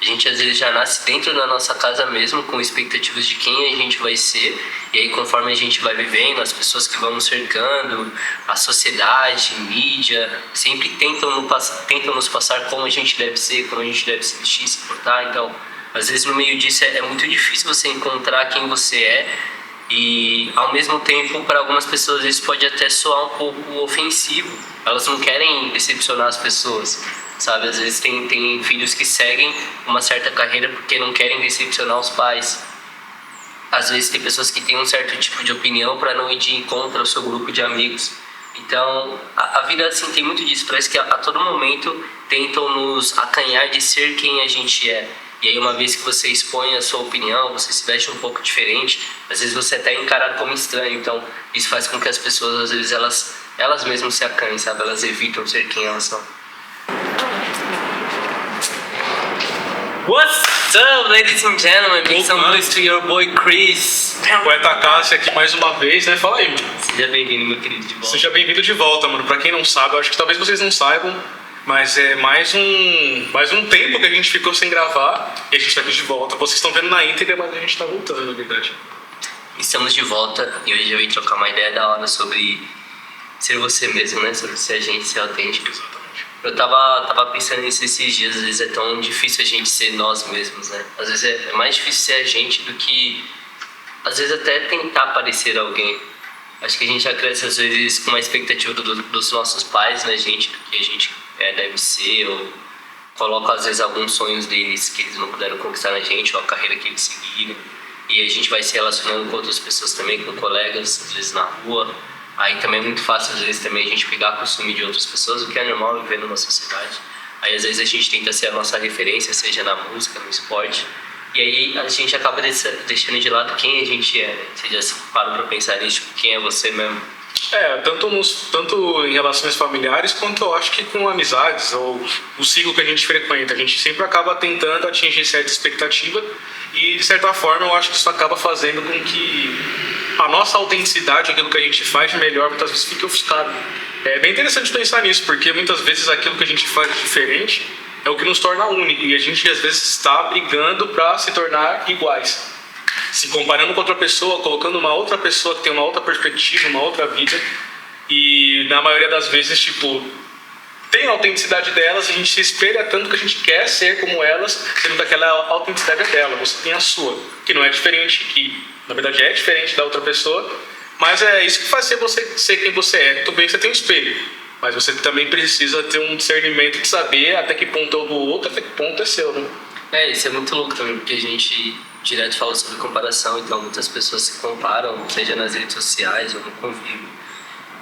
gente às vezes já nasce dentro da nossa casa mesmo, com expectativas de quem a gente vai ser. E aí conforme a gente vai vivendo, as pessoas que vão nos cercando, a sociedade, mídia, sempre tentam nos passar como a gente deve ser, como a gente deve se vestir, se portar. Então, às vezes no meio disso é muito difícil você encontrar quem você é. E ao mesmo tempo, para algumas pessoas isso pode até soar um pouco ofensivo. Elas não querem decepcionar as pessoas, sabe? Às vezes tem filhos que seguem uma certa carreira porque não querem decepcionar os pais. Às vezes tem pessoas que têm um certo tipo de opinião para não ir de encontro ao seu grupo de amigos. Então a vida assim tem muito disso. Parece que a todo momento tentam nos acanhar de ser quem a gente é. E aí uma vez que você expõe a sua opinião, você se veste um pouco diferente, às vezes você é até encarado como estranho. Então isso faz com que as pessoas, às vezes, elas mesmas se acanhem, sabe? Elas evitam ser quem elas são. What's up, ladies and gentlemen? Make some noise to your boy Chris. Poeta Cássio aqui mais uma vez, né? Fala aí, mano. Seja bem-vindo, meu querido, de volta. Seja bem-vindo de volta, mano. Pra quem não sabe, eu acho que talvez vocês não saibam, mas é mais um tempo que a gente ficou sem gravar e a gente tá aqui de volta. Vocês estão vendo na íntegra, mas a gente tá voltando, na verdade. Estamos de volta e hoje eu vim trocar uma ideia da hora sobre ser você mesmo, né? Sobre ser a gente, ser autêntico. Exatamente. Eu tava pensando nisso esses dias. Às vezes é tão difícil a gente ser nós mesmos, né? Às vezes é mais difícil ser a gente do que, às vezes, até tentar parecer alguém. Acho que a gente já cresce, às vezes, com uma expectativa dos nossos pais na gente, do que a gente deve ser, ou coloca, às vezes, alguns sonhos deles que eles não puderam conquistar na gente, ou a carreira que eles seguiram. E a gente vai se relacionando com outras pessoas também, com colegas, às vezes na rua. Aí também é muito fácil, às vezes, também a gente pegar costume de outras pessoas, o que é normal viver numa sociedade. Aí, às vezes, a gente tenta ser a nossa referência, seja na música, no esporte. E aí a gente acaba deixando de lado quem a gente é, né? Você já se parou pra pensar nisso, tipo, quem é você mesmo? Tanto em relações familiares quanto eu acho que com amizades ou o ciclo que a gente frequenta. A gente sempre acaba tentando atingir certa expectativa e, de certa forma, eu acho que isso acaba fazendo com que a nossa autenticidade, aquilo que a gente faz de melhor, muitas vezes fique ofuscado. É bem interessante pensar nisso, porque muitas vezes aquilo que a gente faz diferente é o que nos torna único e a gente às vezes está brigando para se tornar iguais, se comparando com outra pessoa, colocando uma outra pessoa que tem uma outra perspectiva, uma outra vida, e na maioria das vezes, tipo, tem a autenticidade delas, a gente se espelha tanto que a gente quer ser como elas, sendo que aquela autenticidade é dela, você tem a sua, que não é diferente, que na verdade é diferente da outra pessoa, mas é isso que faz você ser quem você é. Tudo bem que você tem um espelho, mas você também precisa ter um discernimento de saber até que ponto é o do outro, até que ponto é seu, né? Isso é muito louco também, porque a gente direto fala sobre comparação, então muitas pessoas se comparam, seja nas redes sociais ou no convívio.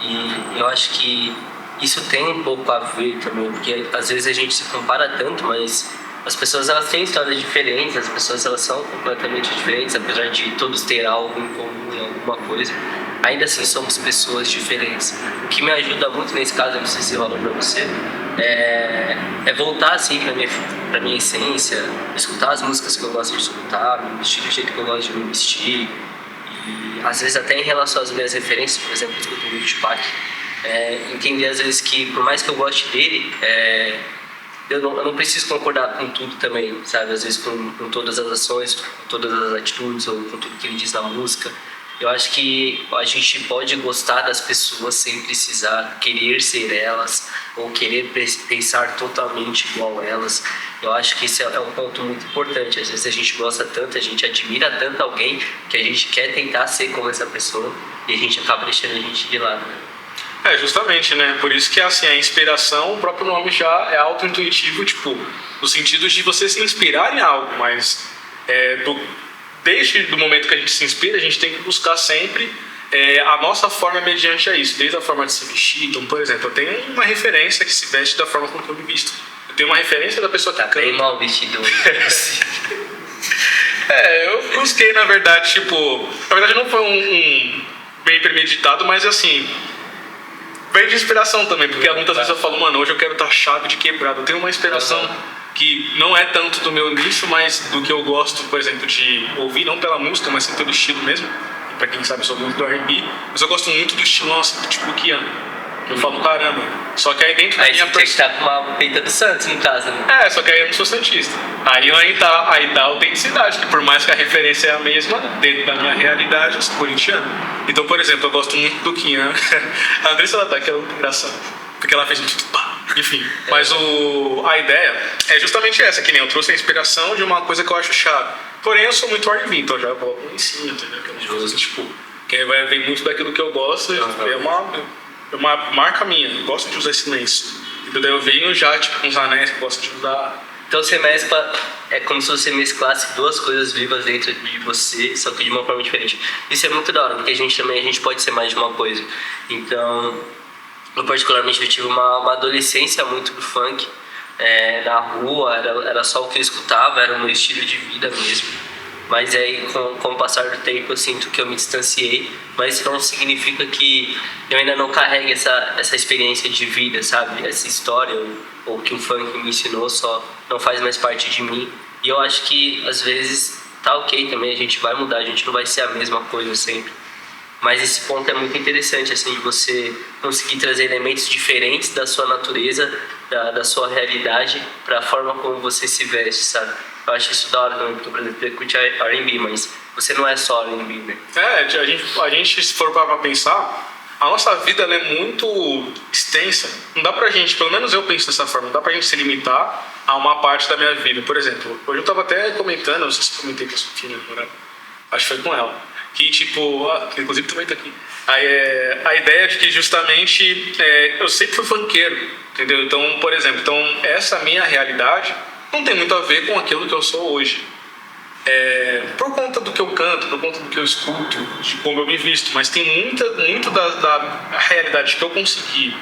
E eu acho que isso tem um pouco a ver também, porque às vezes a gente se compara tanto, mas as pessoas, elas têm histórias diferentes, as pessoas, elas são completamente diferentes, apesar de todos ter algo em comum em alguma coisa. Ainda assim somos pessoas diferentes. O que me ajuda muito nesse caso, eu não sei se rola pra você, é voltar assim pra minha essência, escutar as músicas que eu gosto de escutar, me vestir do jeito que eu gosto de me vestir. E às vezes até em relação às minhas referências, por exemplo, eu escuto muito Tupac, entender às vezes que por mais que eu goste dele, eu não preciso concordar com tudo também, sabe? Às vezes com todas as ações, com todas as atitudes ou com tudo que ele diz na música. Eu acho que a gente pode gostar das pessoas sem precisar querer ser elas ou querer pensar totalmente igual a elas. Eu acho que isso é um ponto muito importante. Às vezes a gente gosta tanto, a gente admira tanto alguém que a gente quer tentar ser como essa pessoa e a gente acaba deixando a gente de lado, né? Justamente, né? Por isso que assim, a inspiração, o próprio nome já é auto-intuitivo, tipo, no sentido de você se inspirar em algo, mas desde o momento que a gente se inspira, a gente tem que buscar sempre a nossa forma mediante a isso, desde a forma de se vestir. Então, por exemplo, eu tenho uma referência que se veste da forma como eu me visto. Eu tenho uma referência da pessoa que canta. Tá bem mal vestido. Eu busquei, na verdade, tipo... Na verdade, não foi um bem premeditado, mas assim... Veio de inspiração também, porque muitas vezes eu falo, mano, hoje eu quero estar chave de quebrado. Eu tenho uma inspiração que não é tanto do meu nicho, mas do que eu gosto, por exemplo, de ouvir, não pela música, mas sim pelo estilo mesmo. Pra quem sabe, eu sou muito do R&B, mas eu gosto muito do estilo nosso, tipo Kian. Eu falo, caramba. Só que aí dentro da Aí minha você tem que estar com uma peita do Santos em casa, né? só que aí eu não sou santista. Aí dá a autenticidade, que por mais que a referência é a mesma, dentro da minha realidade, eu sou corintiano. Então, por exemplo, eu gosto muito do Quinha. A Andressa ela tá, que é muito engraçado. Porque ela fez um tipo, pá, enfim. Mas a ideia é justamente essa, que nem eu trouxe a inspiração de uma coisa que eu acho chave. Porém, eu sou muito R&B, então já coloco em cima, entendeu? Que é uma coisa, tipo, que vai vir muito daquilo que eu gosto, é uma marca minha, eu gosto de usar esse lenço. Então daí eu venho já, tipo, com os anéis que eu gosto de usar. Então você mescla, é como se você mesclasse duas coisas vivas dentro de você, só que de uma forma diferente. Isso é muito da hora, porque a gente pode ser mais de uma coisa. Então, eu particularmente eu tive uma adolescência muito do funk, na rua, era só o que eu escutava, era o meu estilo de vida mesmo. Mas aí, com o passar do tempo, eu sinto que eu me distanciei. Mas isso não significa que eu ainda não carregue essa experiência de vida, sabe? Essa história, ou que o funk me ensinou, só não faz mais parte de mim. E eu acho que, às vezes, tá ok também, a gente vai mudar, a gente não vai ser a mesma coisa sempre. Mas esse ponto é muito interessante, assim, de você conseguir trazer elementos diferentes da sua natureza, da sua realidade, para a forma como você se veste, sabe? Eu acho isso da hora também, porque, por exemplo, eu curto R&B, mas você não é só R&B, né? A gente, se for para pensar, a nossa vida ela é muito extensa. Não dá pra gente, pelo menos eu penso dessa forma, não dá pra gente se limitar a uma parte da minha vida. Por exemplo, hoje eu tava até comentando, não sei se comentei com a Sofia agora, acho que foi com ela, que tipo, inclusive também tá aqui, a ideia de que justamente eu sempre fui funkeiro, entendeu? Então, por exemplo, essa minha realidade não tem muito a ver com aquilo que eu sou hoje. Por conta do que eu canto, por conta do que eu escuto, de como eu me visto, mas tem muito da realidade que eu consegui,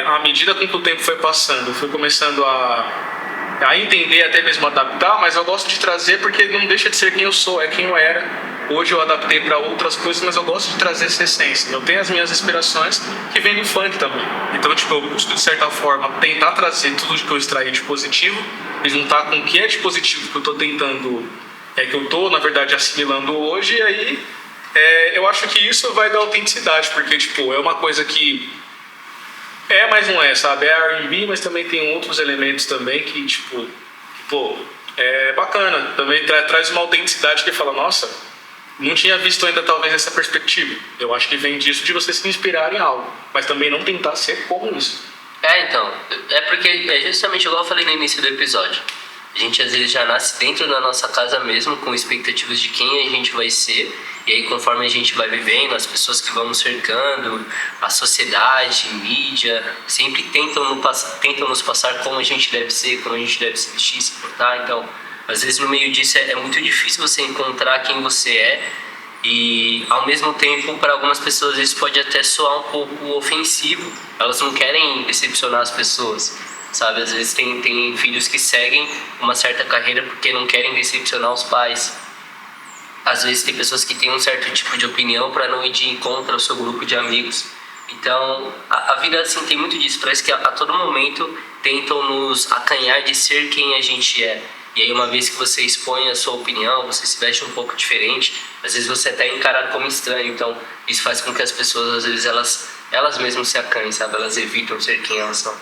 à medida com que o tempo foi passando, eu fui começando a entender, até mesmo adaptar, mas eu gosto de trazer porque não deixa de ser quem eu sou, é quem eu era. Hoje eu adaptei para outras coisas, mas eu gosto de trazer essa essência. Eu tenho as minhas inspirações que vêm do funk também. Então, tipo, eu busco, de certa forma, tentar trazer tudo que eu extraí de positivo e juntar com o que é de positivo que eu estou tentando, que eu estou, na verdade, assimilando hoje. E aí, eu acho que isso vai dar autenticidade, porque, tipo, é uma coisa que mas não é, sabe? É R&B, mas também tem outros elementos também que, tipo, é bacana. Também traz uma autenticidade que fala, nossa, não tinha visto ainda talvez essa perspectiva. Eu acho que vem disso de você se inspirar em algo, mas também não tentar ser como isso. Então, porque é justamente igual eu falei no início do episódio. A gente às vezes já nasce dentro da nossa casa mesmo, com expectativas de quem a gente vai ser. E aí, conforme a gente vai vivendo, as pessoas que vão nos cercando, a sociedade, mídia, sempre tentam nos passar como a gente deve ser, como a gente deve se vestir, se portar. Então, às vezes no meio disso é muito difícil você encontrar quem você é. E, ao mesmo tempo, para algumas pessoas isso pode até soar um pouco ofensivo. Elas não querem decepcionar as pessoas, sabe? Às vezes tem filhos que seguem uma certa carreira porque não querem decepcionar os pais. Às vezes tem pessoas que têm um certo tipo de opinião para não ir de encontro ao seu grupo de amigos. Então, a vida assim tem muito disso. Parece que a todo momento tentam nos acanhar de ser quem a gente é. E aí, uma vez que você expõe a sua opinião, você se veste um pouco diferente, às vezes você até é encarado como estranho. Então, isso faz com que as pessoas, às vezes, elas mesmas se acanhem, sabe? Elas evitam ser quem elas são.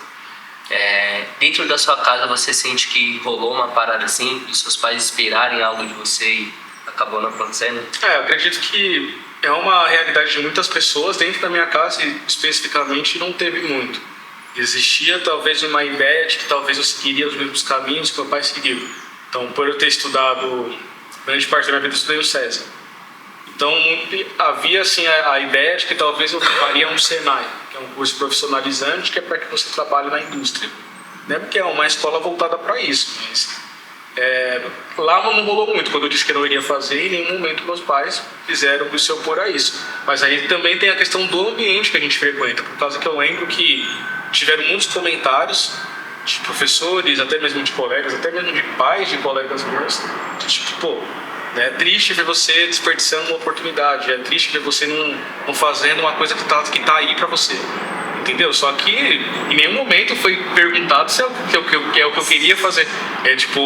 Dentro da sua casa, você sente que rolou uma parada assim, e seus pais esperarem algo de você e acabou não acontecendo? Eu acredito que é uma realidade de muitas pessoas. Dentro da minha casa, especificamente, não teve muito. Existia talvez uma ideia de que talvez eu seguiria os mesmos caminhos que meu pai seguiu. Então, por eu ter estudado, grande parte da minha vida eu estudei o César. Então, havia assim a ideia de que talvez eu faria um Senai, que é um curso profissionalizante, que é para que você trabalhe na indústria. Né? Porque é uma escola voltada para isso. Mas lá não rolou muito. Quando eu disse que eu não iria fazer, em nenhum momento meus pais fizeram se opor a isso. Mas aí também tem a questão do ambiente que a gente frequenta. Por causa que eu lembro que tiveram muitos comentários de professores, até mesmo de colegas, até mesmo de pais de colegas meus, de tipo, é triste ver você desperdiçando uma oportunidade, é triste ver você não fazendo uma coisa que tá aí pra você, entendeu? Só que em nenhum momento foi perguntado se é o que eu queria fazer,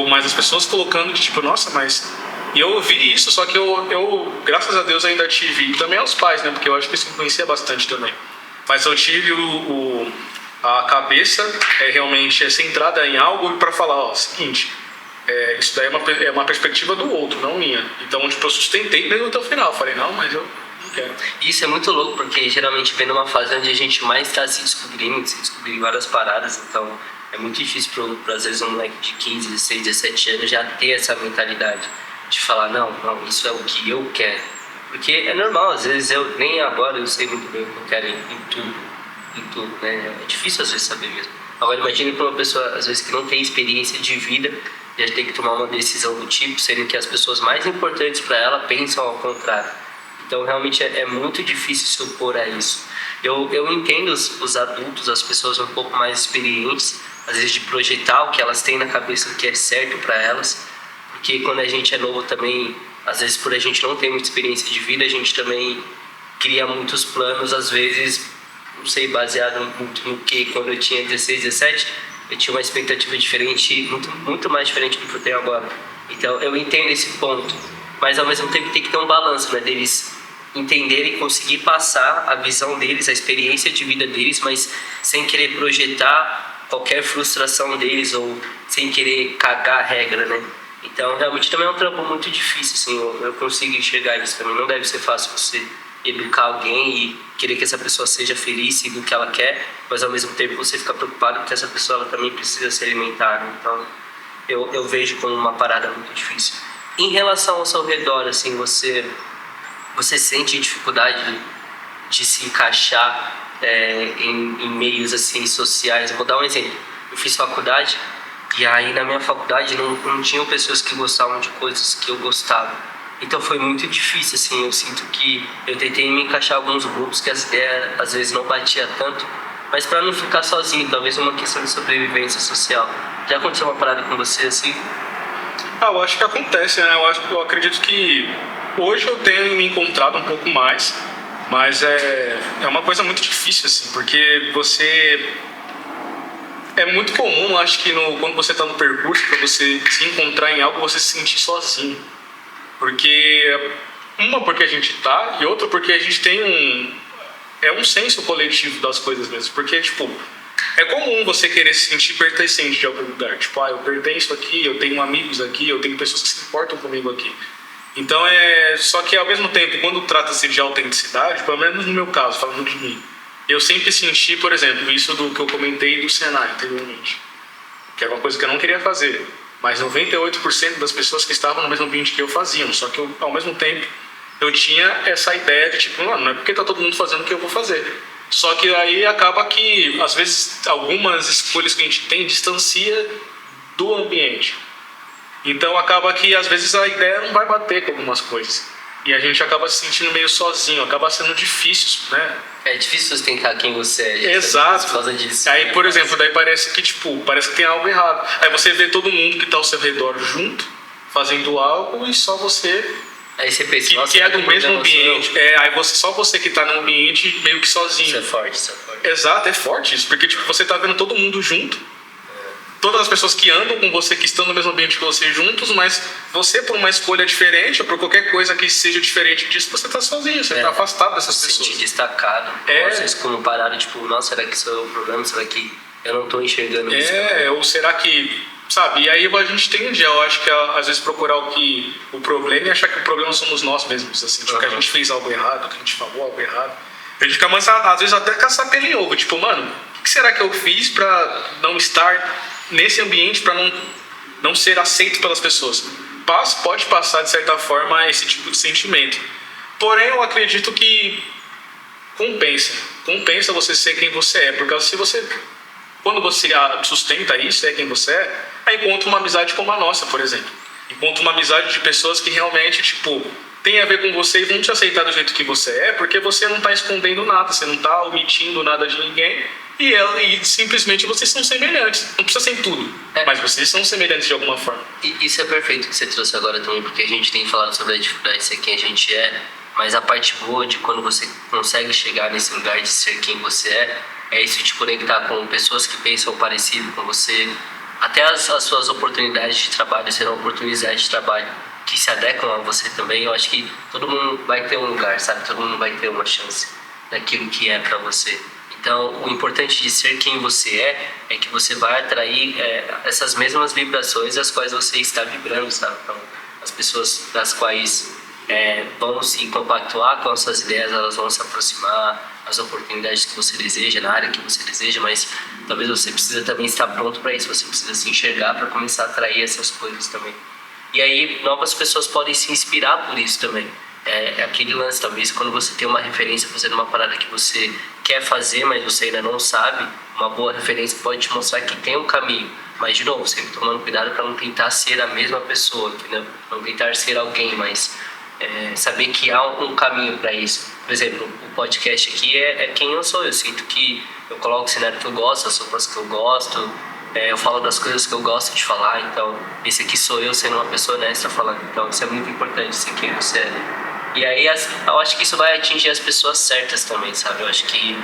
mas as pessoas colocando de tipo, nossa, mas... E eu ouvi isso, só que eu graças a Deus ainda tive, e também aos pais, né, porque eu acho que isso influencia bastante também. mas eu tive a cabeça realmente centrada em algo para falar, ó, seguinte, isso daí é uma perspectiva do outro, não minha. Então, tipo, eu sustentei mesmo até o final. Falei, não, mas eu não quero. Isso é muito louco, porque geralmente vem numa fase onde a gente mais está se descobrindo várias paradas, então é muito difícil para às vezes um moleque de 15, 16, 17 anos já ter essa mentalidade de falar, não, isso é o que eu quero. Porque é normal, às vezes nem agora eu sei muito bem o que eu quero em tudo, né? É difícil às vezes saber mesmo. Agora imagine para uma pessoa, às vezes, que não tem experiência de vida, já tem que tomar uma decisão do tipo, sendo que as pessoas mais importantes para ela pensam ao contrário. Então realmente é muito difícil se opor a isso. Eu entendo os adultos, as pessoas um pouco mais experientes, às vezes de projetar o que elas têm na cabeça, o que é certo para elas, porque quando a gente é novo também, às vezes por a gente não ter muita experiência de vida, a gente também cria muitos planos, às vezes, não sei, baseado muito no que quando eu tinha 16, 17, eu tinha uma expectativa diferente, muito mais diferente do que eu tenho agora. Então eu entendo esse ponto, mas ao mesmo tempo tem que ter um balanço, né, deles entenderem e conseguir passar a visão deles, a experiência de vida deles, mas sem querer projetar qualquer frustração deles ou sem querer cagar a regra, né? Então realmente também é um trampo muito difícil, assim, eu consigo enxergar isso também. Não deve ser fácil você educar alguém e querer que essa pessoa seja feliz, siga o que ela quer, mas ao mesmo tempo você fica preocupado que essa pessoa ela também precisa se alimentar, né? Então eu vejo como uma parada muito difícil. Em relação ao seu redor, assim, você sente dificuldade de se encaixar em meios assim sociais? Eu vou dar um exemplo. Eu fiz faculdade e aí na minha faculdade não tinham pessoas que gostavam de coisas que eu gostava. Então foi muito difícil, assim, eu sinto que eu tentei me encaixar em alguns grupos que as ideias às vezes não batia tanto, mas para não ficar sozinho, talvez uma questão de sobrevivência social. Já aconteceu uma parada com você assim? Eu acho que acontece, né? Eu acredito que hoje eu tenho me encontrado um pouco mais, mas é uma coisa muito difícil, assim, porque você... É muito comum, acho que quando você está no percurso, para você se encontrar em algo, você se sentir sozinho. Porque a gente tá, e outra porque a gente tem um senso coletivo das coisas mesmo. Porque, tipo, é comum você querer se sentir pertencente de algum lugar. Tipo, eu pertenço aqui, eu tenho amigos aqui, eu tenho pessoas que se importam comigo aqui. Então, só que ao mesmo tempo, quando trata-se de autenticidade, pelo menos no meu caso, falando de mim, eu sempre senti, por exemplo, isso do que eu comentei do Senai anteriormente, que era uma coisa que eu não queria fazer. Mas 98% das pessoas que estavam no mesmo ambiente que eu faziam. Só que ao mesmo tempo, eu tinha essa ideia de tipo, não é porque tá todo mundo fazendo o que eu vou fazer. Só que aí acaba que, às vezes, algumas escolhas que a gente tem distancia do ambiente. Então acaba que, às vezes, a ideia não vai bater com algumas coisas. E a gente acaba se sentindo meio sozinho, acaba sendo difícil, né? É difícil sustentar quem você é. Exato. Por causa disso. Aí, por exemplo, daí parece que tem algo errado. Aí você vê todo mundo que está ao seu redor junto, fazendo algo, e só você... Aí você pensa, que é do mesmo ambiente. Só você que está no ambiente meio que sozinho. Isso é forte. Exato, é forte isso. Porque tipo, você está vendo todo mundo junto. Todas as pessoas que andam com você, que estão no mesmo ambiente que você juntos, mas você, por uma escolha diferente, ou por qualquer coisa que seja diferente disso, você está sozinho, você está afastado dessas pessoas. Se sentir destacado. Às vezes como pararam, tipo, nossa, será que isso é o problema? Será que eu não estou enxergando isso? Ou será que... Sabe, e aí a gente tende, eu acho que às vezes procurar o problema e achar que o problema somos nós mesmos, assim, tipo, que a gente fez algo errado, que a gente falou algo errado. A gente fica, às vezes, até caçar pelo em ovo, tipo, mano, o que será que eu fiz pra não estar nesse ambiente, pra não ser aceito pelas pessoas? Pode passar, de certa forma, esse tipo de sentimento. Porém, eu acredito que compensa você ser quem você é, porque se você... Quando você sustenta isso, é quem você é, aí encontra uma amizade como a nossa, por exemplo. Encontra uma amizade de pessoas que realmente, tipo, tem a ver com você e vão te aceitar do jeito que você é, porque você não está escondendo nada, você não está omitindo nada de ninguém, e simplesmente vocês são semelhantes. Não precisa ser em tudo, mas vocês são semelhantes de alguma forma. E isso é perfeito que você trouxe agora também, porque a gente tem falado sobre a dificuldade de ser quem a gente é, mas a parte boa de quando você consegue chegar nesse lugar de ser quem você é isso, te conectar com pessoas que pensam parecido com você. Até as suas oportunidades de trabalho serão oportunidades de trabalho que se adequam a você também. Eu acho que todo mundo vai ter um lugar, sabe? Todo mundo vai ter uma chance. daquilo que é para você. Então, o importante de ser quem você é que você vai atrair essas mesmas vibrações as quais você está vibrando, sabe? Então, as pessoas das quais vão se compactuar com as suas ideias, elas vão se aproximar, as oportunidades que você deseja, na área que você deseja, mas talvez você precisa também estar pronto para isso, você precisa se enxergar para começar a atrair essas coisas também. E aí, novas pessoas podem se inspirar por isso também. É aquele lance, talvez, quando você tem uma referência fazendo uma parada que você quer fazer, mas você ainda não sabe, uma boa referência pode te mostrar que tem um caminho. Mas, de novo, sempre tomando cuidado para não tentar ser a mesma pessoa, entendeu? Não tentar ser alguém, mas saber que há um caminho para isso. Por exemplo, o podcast aqui é quem eu sou. Eu sinto que eu coloco o cenário que eu gosto, as roupas que eu gosto, eu falo das coisas que eu gosto de falar. Então, esse aqui sou eu sendo uma pessoa honesta falando. Então, isso é muito importante, ser quem você é. E aí, eu acho que isso vai atingir as pessoas certas também, sabe? Eu acho que,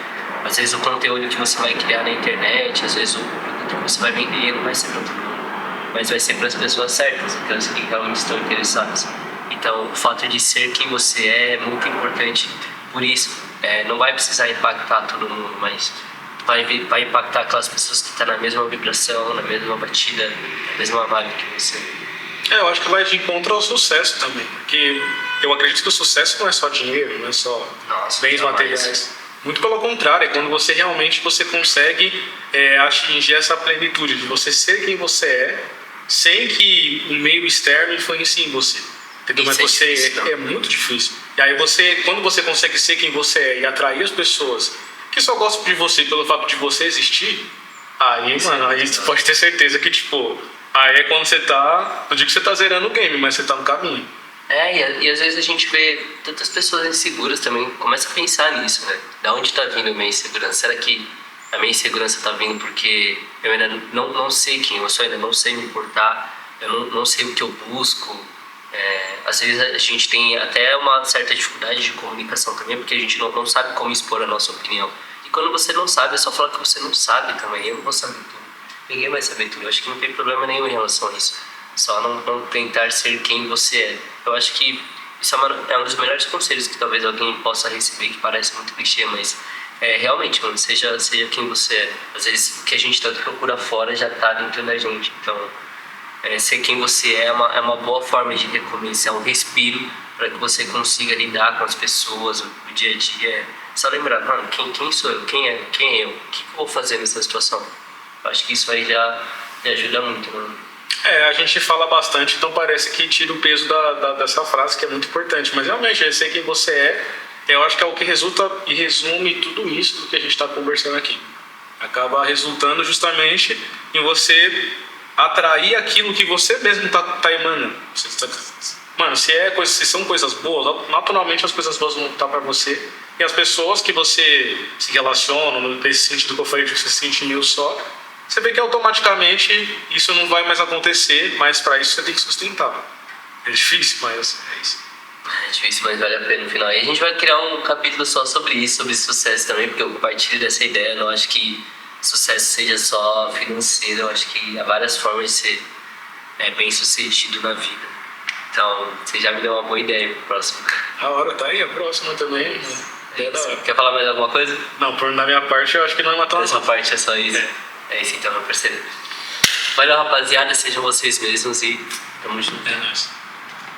às vezes, o conteúdo que você vai criar na internet, às vezes, o produto que você vai vender não vai ser para todo mundo, mas vai ser para as pessoas certas, aquelas que realmente estão interessadas. Então, o fato de ser quem você é muito importante por isso. Não vai precisar impactar todo mundo, mas vai impactar aquelas pessoas que estão na mesma vibração, na mesma batida, na mesma vibe que você. Eu acho que vai de encontro ao sucesso também, porque eu acredito que o sucesso não é só dinheiro, não é só bens materiais. Muito pelo contrário, é quando você realmente consegue atingir essa plenitude de você ser quem você é, sem que o meio externo influencie em você. Entendeu? Mas é muito difícil. E aí quando você consegue ser quem você é e atrair as pessoas que só gostam de você pelo fato de você existir, aí você pode ter certeza que, aí é quando você tá, não digo que você tá zerando o game, mas você tá no caminho. E às vezes a gente vê tantas pessoas inseguras também, começa a pensar nisso, né? Da onde tá vindo a minha insegurança? Será que a minha insegurança tá vindo porque eu ainda não sei quem eu sou, ainda não sei me portar, eu não sei o que eu busco? Às vezes a gente tem até uma certa dificuldade de comunicação também, porque a gente não sabe como expor a nossa opinião. E quando você não sabe, é só falar que você não sabe também. Eu não vou saber tudo. Ninguém vai saber tudo. Eu acho que não tem problema nenhum em relação a isso. Só não tentar ser quem você é. Eu acho que isso é um dos melhores conselhos que talvez alguém possa receber, que parece muito clichê, mas realmente, mano, seja quem você é. Às vezes o que a gente tanto procura fora já tá dentro da gente. Então, ser quem você é uma boa forma de recomeçar, um respiro para que você consiga lidar com as pessoas, o dia a dia. Só lembrar, mano, quem sou eu? Quem é eu? O que eu vou fazer nessa situação? Eu acho que isso aí já ajuda muito, mano. A gente fala bastante, então parece que tira o peso dessa frase, que é muito importante. Mas realmente, ser quem você eu acho que é o que resulta e resume tudo isso do que a gente está conversando aqui. Acaba resultando justamente em você atrair aquilo que você mesmo tá emanando. Mano, se são coisas boas, naturalmente as coisas boas vão voltar para você. E as pessoas que você se relaciona, nesse sentido que eu falei de você se sentir meio só, você vê que automaticamente isso não vai mais acontecer, mas para isso você tem que sustentar. É difícil, mas é isso. É difícil, mas vale a pena no final. E a gente vai criar um capítulo só sobre isso, sobre sucesso também, porque eu compartilho dessa ideia. Eu não acho que sucesso seja só financeiro, eu acho que há várias formas de ser bem sucedido na vida. Então, você já me deu uma boa ideia pro próximo. A hora tá aí, a próxima também. Quer falar mais alguma coisa? Não, na minha parte eu acho que não é matar. Essa parte é só isso. É isso então, meu parceiro. Valeu, rapaziada, sejam vocês mesmos e tamo junto. É nóis.